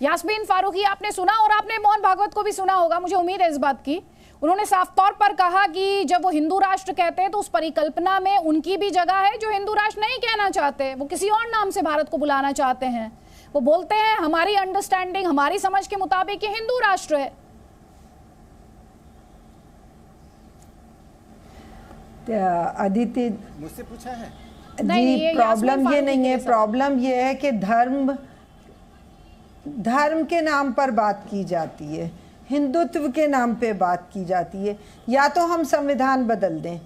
यास्मीन फारूकी आपने सुना और आपने मोहन भागवत को भी सुना होगा, मुझे उम्मीद है इस बात की। उन्होंने साफ तौर पर कहा कि जब वो हिंदू राष्ट्र कहते हैं तो उस परिकल्पना में उनकी भी जगह है जो हिंदू राष्ट्र नहीं कहना चाहते, वो किसी और नाम से भारत को बुलाना चाहते हैं। वो बोलते हैं हमारी अंडरस्टैंडिंग, हमारी समझ के मुताबिक ये हिंदू राष्ट्र है। अदिति मुझसे पूछा है जी, प्रॉब्लम ये नहीं है, प्रॉब्लम ये है कि धर्म के नाम पर बात की जाती है, हिंदुत्व के नाम पे बात की जाती है। या तो हम संविधान बदल दें,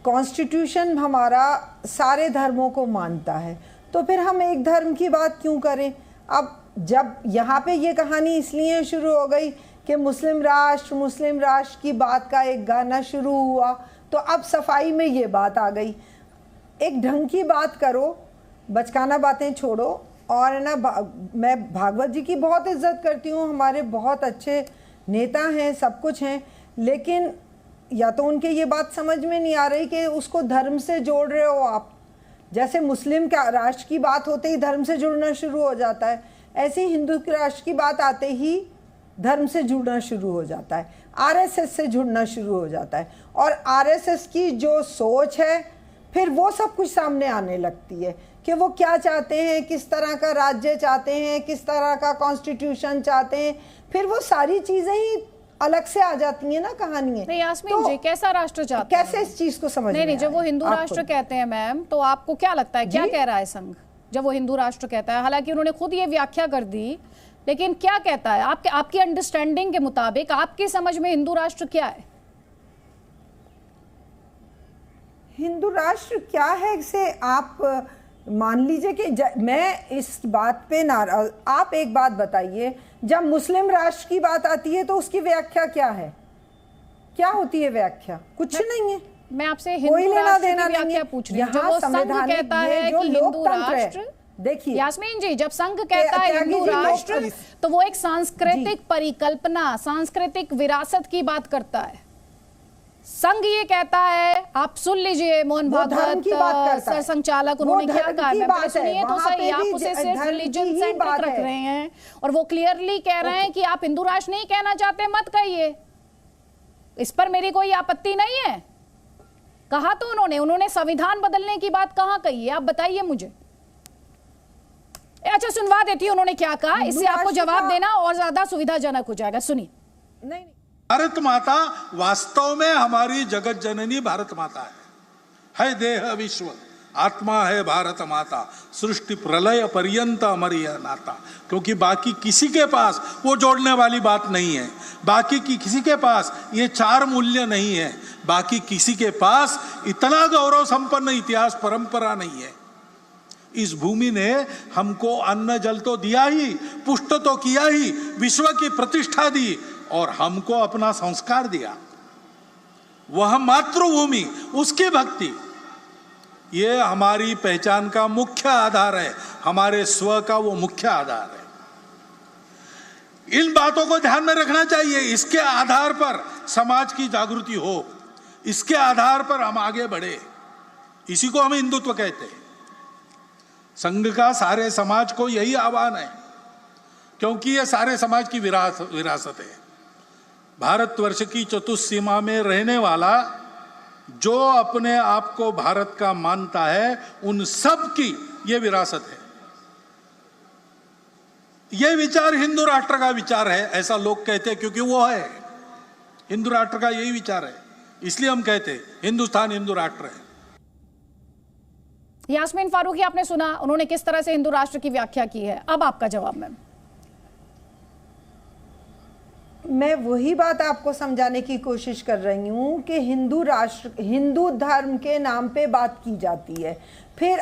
कॉन्स्टिट्यूशन हमारा सारे धर्मों को मानता है, तो फिर हम एक धर्म की बात क्यों करें। अब जब यहाँ पे ये कहानी इसलिए शुरू हो गई कि मुस्लिम राष्ट्र की बात का एक गाना शुरू हुआ, तो अब सफाई में ये बात आ गई। एक ढंग की बात करो, बचकाना बातें छोड़ो। और ना मैं भागवत जी की बहुत इज्जत करती हूँ, हमारे बहुत अच्छे नेता हैं, सब कुछ हैं, लेकिन या तो उनके ये बात समझ में नहीं आ रही कि उसको धर्म से जोड़ रहे हो आप। जैसे मुस्लिम का राष्ट्र की बात होते ही धर्म से जुड़ना शुरू हो जाता है, ऐसे ही हिंदू के राष्ट्र की बात आते ही धर्म से जुड़ना शुरू हो जाता है, आरएसएस से जुड़ना शुरू हो जाता है। और आरएसएस की जो सोच है फिर वो सब कुछ सामने आने लगती है कि वो क्या चाहते हैं, किस तरह का राज्य चाहते हैं, किस तरह का कॉन्स्टिट्यूशन चाहते हैं, फिर वो सारी चीजें ही अलग से आ जाती है ना कहानी है। नहीं यास्मीन जी, कैसा राष्ट्र चाहते कैसे इस चीज को समझ नहीं, जब वो हिंदू राष्ट्र कहते हैं मैम, तो आपको क्या लगता है क्या कह रहा है संघ जब वो हिंदू राष्ट्र कहता है? हालांकि उन्होंने खुद ये व्याख्या कर दी, लेकिन क्या कहता है आपकी अंडरस्टैंडिंग के मुताबिक, आपकी समझ में हिंदू राष्ट्र क्या है? हिंदू राष्ट्र क्या है इसे आप मान लीजिए कि मैं इस बात पे नाराज। आप एक बात बताइए, जब मुस्लिम राष्ट्र की बात आती है तो उसकी व्याख्या क्या है? क्या होती है व्याख्या? कुछ नहीं है। मैं आपसे हिंदू राष्ट्र की व्याख्या पूछ रही हूँ। जब वो संघ कहता है कि हिंदू राष्ट्र, देखिए यास्मीन जी, जब संघ कहता है हिंदू राष्ट्र तो वो एक सांस्कृतिक परिकल्पना, सांस्कृतिक विरासत की बात करता है। संघ ये कहता है, आप सुन लीजिए मोहन भागवत सर संचालक, उन्होंने क्या कहा सुनिए तो सही। आप उसे सिर्फ रिलीजन सेंट्रिक रख रहे हैं और वो क्लियरली कह रहे हैं कि आप हिंदू राष्ट्र नहीं कहना चाहते, मत कहिए, इस पर मेरी कोई आपत्ति नहीं है। कहा तो उन्होंने संविधान बदलने की बात कहां कही है, आप बताइए मुझे। अच्छा सुनवा देती हूँ उन्होंने क्या कहा, इससे आपको जवाब देना और ज्यादा सुविधाजनक हो जाएगा। सुनिए। नहीं, भारत माता वास्तव में हमारी जगत जननी भारत माता है देह विश्व, आत्मा है भारत माता, सृष्टि प्रलय पर्यंत अमर यह नाता। क्योंकि बाकी किसी के पास वो जोड़ने वाली बात नहीं है, बाकी की किसी के पास ये चार मूल्य नहीं है, बाकी किसी के पास इतना गौरव संपन्न इतिहास परंपरा नहीं है। इस भूमि ने हमको अन्न जल तो दिया ही, पुष्ट तो किया ही, विश्व की प्रतिष्ठा दी और हमको अपना संस्कार दिया। वह मातृभूमि, उसकी भक्ति, ये हमारी पहचान का मुख्य आधार है, हमारे स्व का वो मुख्य आधार है। इन बातों को ध्यान में रखना चाहिए। इसके आधार पर समाज की जागृति हो, इसके आधार पर हम आगे बढ़े, इसी को हम हिंदुत्व कहते हैं। संघ का सारे समाज को यही आह्वान है, क्योंकि ये सारे समाज की विरासत है। भारतवर्ष की चतुष्सीमा में रहने वाला जो अपने आप को भारत का मानता है, उन सब की ये विरासत है। ये विचार हिंदू राष्ट्र का विचार है, ऐसा लोग कहते हैं, क्योंकि वो है हिंदू राष्ट्र का यही विचार है, इसलिए हम कहते हैं हिंदुस्तान हिंदू राष्ट्र है। यास्मीन फारूकी आपने सुना उन्होंने किस तरह से हिंदू राष्ट्र की व्याख्या की है, अब आपका जवाब मैम। मैं वही बात आपको समझाने की कोशिश कर रही हूँ कि हिंदू राष्ट्र, हिंदू धर्म के नाम पे बात की जाती है। फिर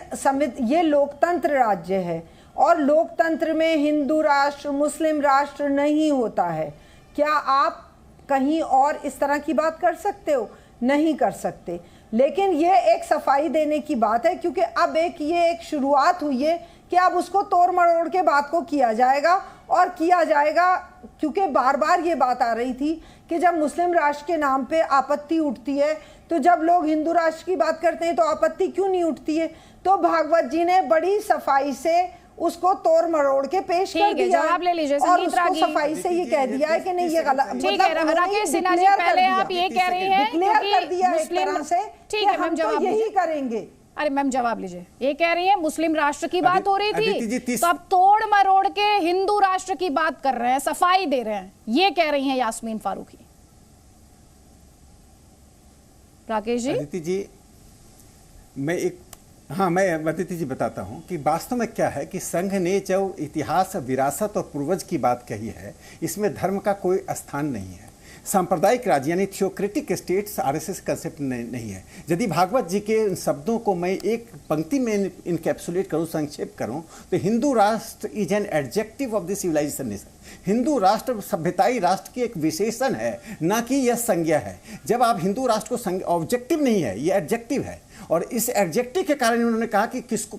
ये लोकतंत्र राज्य है और लोकतंत्र में हिंदू राष्ट्र मुस्लिम राष्ट्र नहीं होता है। क्या आप कहीं और इस तरह की बात कर सकते हो? नहीं कर सकते। लेकिन ये एक सफाई देने की बात है, क्योंकि अब ये एक शुरुआत हुई है कि अब उसको तोड़ मरोड़ के बात को किया जाएगा और किया जाएगा, क्योंकि बार बार ये बात आ रही थी कि जब मुस्लिम राष्ट्र के नाम पे आपत्ति उठती है तो जब लोग हिंदू राष्ट्र की बात करते हैं तो आपत्ति क्यों नहीं उठती है। तो भागवत जी ने बड़ी सफाई से उसको तोड़ मरोड़ के पेश कर दिया, जवाब ले लीजिए और उसको सफाई से ये कह दिया है कि नहीं ये गलत। ठीक है राकेश सिन्हा जी, पहले आप ये कह रही हैं डिक्लेयर कर दिया एक तरह से, ठीक है मैम जवाब यही करेंगे। अरे मैम जवाब लीजिए। ये कह रही है मुस्लिम राष्ट्र की बात हो रही थी, तो अब तोड़ मरोड़ के हिंदू राष्ट्र की बात कर रहे हैं, सफाई दे रहे हैं, ये कह रही हैं यास्मीन फारूकी। राकेश जी। अदिति जी मैं अदिति जी बताता हूं कि वास्तव में क्या है कि संघ ने जो इतिहास, विरासत और पूर्वज की बात कही है, इसमें धर्म का कोई स्थान नहीं है। सांप्रदायिक राज्य यानी थियोक्रेटिक स्टेट्स आरएसएस कंसेप्ट नहीं है। यदि भागवत जी के इन शब्दों को मैं एक पंक्ति में इनकैप्सुलेट करूं, संक्षेप करूं, तो Hindu Rashtra is an adjective of the civilisation nation. हिंदू राष्ट्र सभ्यताई राष्ट्र की एक विशेषण है, ना कि यह संज्ञा है। जब आप हिंदू राष्ट्र को ऑब्जेक्टिव नहीं है, यह एडजेक्टिव है, और इस एडजेक्टिव के कारण उन्होंने कहा कि किसको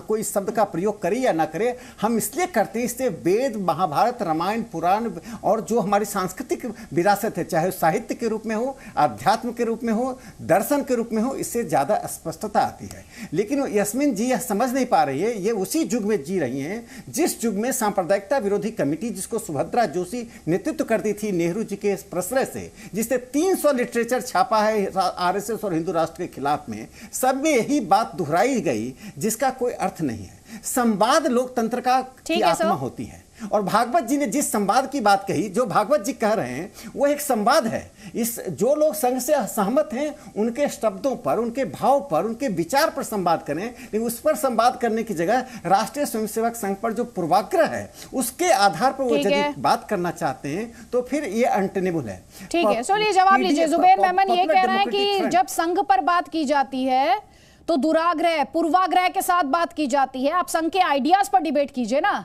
कोई शब्द का प्रयोग करे या ना करे, हम इसलिए करते हैं, इससे वेद, महाभारत, रामायण, पुराण और जो हमारी सांस्कृतिक विरासत है, चाहे साहित्य के रूप में हो, अध्यात्म के रूप में हो, दर्शन के रूप में हो, इससे ज़्यादा स्पष्टता आती है। लेकिन यास्मीन जी यह समझ नहीं पा रही है, ये उसी युग में जी रही हैं जिस युग में सांप्रदायिकता विरोधी कमेटी, जिसको सुभद्रा जोशी नेतृत्व करती थी नेहरू जी के प्रश्रय से, जिससे 300 लिटरेचर छापा है आरएसएस और हिंदू राष्ट्र के खिलाफ में, सब में यही बात दोहराई गई जिसका कोई अर्थ नहीं है। संवाद लोकतंत्र की आत्मा होती है, और भागवत जी ने जिस संवाद की बात कही, जो भागवत जी कह रहे हैं, वो एक संवाद है। इस जो लोग संघ से सहमत हैं, उनके शब्दों पर, उनके भाव पर, उनके विचार पर संवाद करें, लेकिन उस पर संवाद करने की जगह राष्ट्रीय स्वयंसेवक संघ पर जो पूर्वाग्रह है, उसके आधार पर वो यदि बात करना चाहते हैं, तो फिर ये अनटेनेबल है। ठीक है, चलिए जवाब लीजिए। जुबैर मेमन ये कह रहे हैं कि जब संघ पर बात की जाती है तो दुराग्रह, पूर्वाग्रह के साथ बात की जाती है। आप संघ के आइडियाज पर डिबेट कीजिए ना।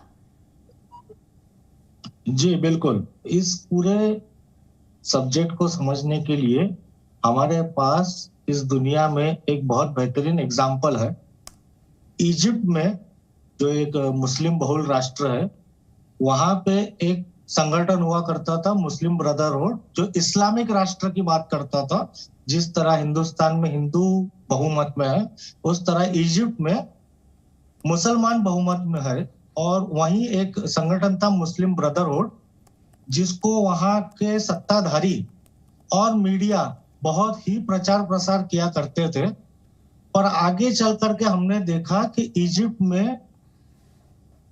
जी बिल्कुल। इस पूरे सब्जेक्ट को समझने के लिए हमारे पास इस दुनिया में एक बहुत बेहतरीन एग्जाम्पल है। इजिप्ट में जो एक मुस्लिम बहुल राष्ट्र है, वहां पे एक संगठन हुआ करता था मुस्लिम ब्रदरहुड, जो इस्लामिक राष्ट्र की बात करता था। जिस तरह हिंदुस्तान में हिंदू बहुमत में है, उस तरह इजिप्ट में मुसलमान बहुमत में है। और वहीं एक संगठन था मुस्लिम ब्रदरहुड, जिसको वहां के सत्ताधारी और मीडिया बहुत ही प्रचार प्रसार किया करते थे। पर आगे चल करके हमने देखा कि इजिप्ट में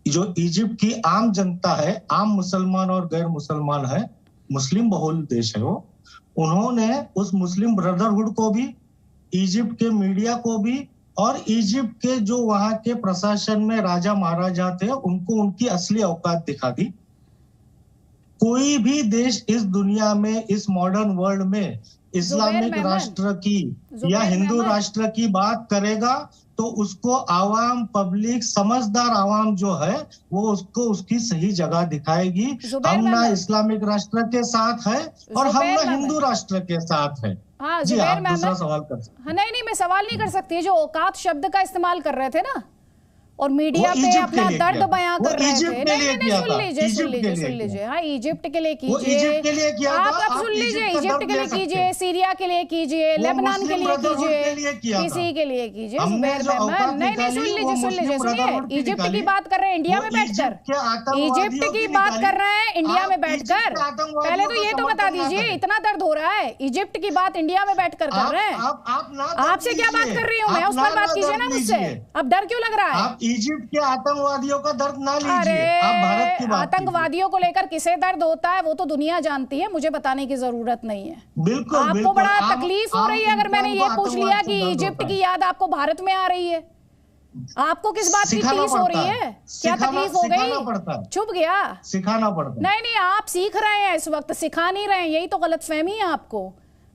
जो इजिप्ट की आम जनता है, आम मुसलमान और गैर मुसलमान है, मुस्लिम बहुल देश है वो, उन्होंने उस मुस्लिम ब्रदरहुड को भी, इजिप्ट के मीडिया को भी, और इजिप्ट के जो वहां के प्रशासन में राजा महाराजा थे, उनको उनकी असली औकात दिखा दी। कोई भी देश इस दुनिया में, इस मॉडर्न वर्ल्ड में इस्लामिक राष्ट्र की या हिंदू राष्ट्र की बात करेगा तो उसको आवाम, पब्लिक, समझदार आवाम जो है, वो उसको उसकी सही जगह दिखाएगी। हम ना इस्लामिक राष्ट्र के साथ है और हम ना हिंदू राष्ट्र के साथ है। हाँ, जी आप दूसरा सवाल कर सकते। हाँ, नहीं मैं सवाल नहीं कर सकती। जो औकात शब्द का इस्तेमाल कर रहे थे ना, और मीडिया पे अपना दर्द बयां कर रहे थे। नहीं सुन लीजिए। हाँ, इजिप्ट के लिए कीजिए, आप सुन लीजिए, इजिप्ट के लिए कीजिए, सीरिया के लिए कीजिए, लेबनान के लिए कीजिए, किसी के लिए कीजिए। नहीं सुन लीजिए, सुनिए। इजिप्ट की बात कर रहे हैं इंडिया में बैठकर, इजिप्ट की बात कर रहे हैं इंडिया में बैठकर। पहले तो ये तो बता दीजिए, इतना दर्द हो रहा है, इजिप्ट की बात इंडिया में बैठकर कर रहे हैं। आपसे क्या बात कर रही हूँ मैं, उस पर बात कीजिए ना मुझसे। अब डर क्यों लग रहा है? इजिप्ट के आतंकवादियों का दर्द ना लीजिए, आप भारत की बात। आतंकवादियों को लेकर किसे दर्द होता है वो तो दुनिया जानती है, मुझे बताने की जरूरत नहीं है। बिल्कुल, आपको बिल्कुल, बड़ा तकलीफ हो रही है अगर मैंने ये पूछ लिया कि इजिप्ट की याद आपको भारत में आ रही है। आपको किस बात की तकलीफ हो रही है? क्या तकलीफ हो गई? चुप गया? सिखाना पड़ता। नहीं, आप सीख रहे हैं इस वक्त, सिखा नहीं रहे हैं। यही तो गलतफहमी है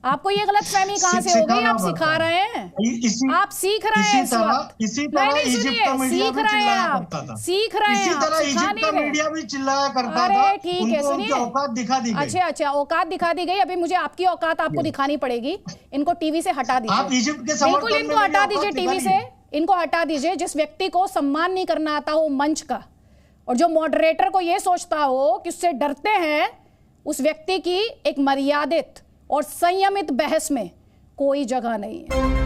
आपको ये गलतफहमी कहाँ से हो गई? आप सिखा रहे हैं, आप सीख रहे हैं इस वक्त। नहीं सुनिए, सीख रहे हैं आप, सीख रहे हैं आप, सिखा नहीं रहे। मीडिया भी चिल्लाया करता था। अरे ठीक है, सुनिए, औकात दिखा दी गई। अच्छा, औकात दिखा दी गई। अभी मुझे आपकी औकात आपको दिखानी पड़ेगी। इनको टीवी से हटा दीजिए, आप इजिप्ट के बिल्कुल इनको हटा दीजिए टीवी से, इनको हटा दीजिए। जिस व्यक्ति को सम्मान नहीं करना आता हो मंच का, और जो मॉडरेटर को यह सोचता हो कि उससे डरते हैं, उस व्यक्ति की एक मर्यादित और संयमित बहस में कोई जगह नहीं है।